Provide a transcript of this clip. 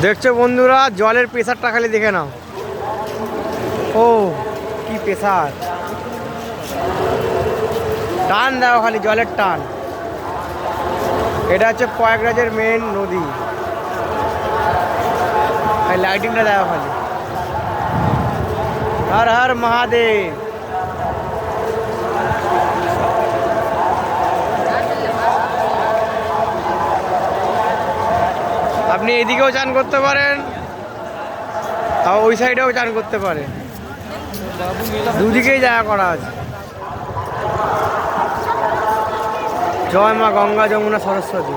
দেখছো বন্ধুরা, জলের প্রেসারটা খালি দেখে নাও। ও কি প্রেসার, টান দাও খালি, জলের টান। এটা হচ্ছে প্রয়াগরাজের মেন নদী। লাইটিংটা দেখো খালি। হর হর মহাদেব। আপনি এদিকেও চান করতে পারেন, আর ওই সাইডেও চান করতে পারেন, দুদিকেই জায়গা করা আছে। জয় মা গঙ্গা যমুনা সরস্বতী।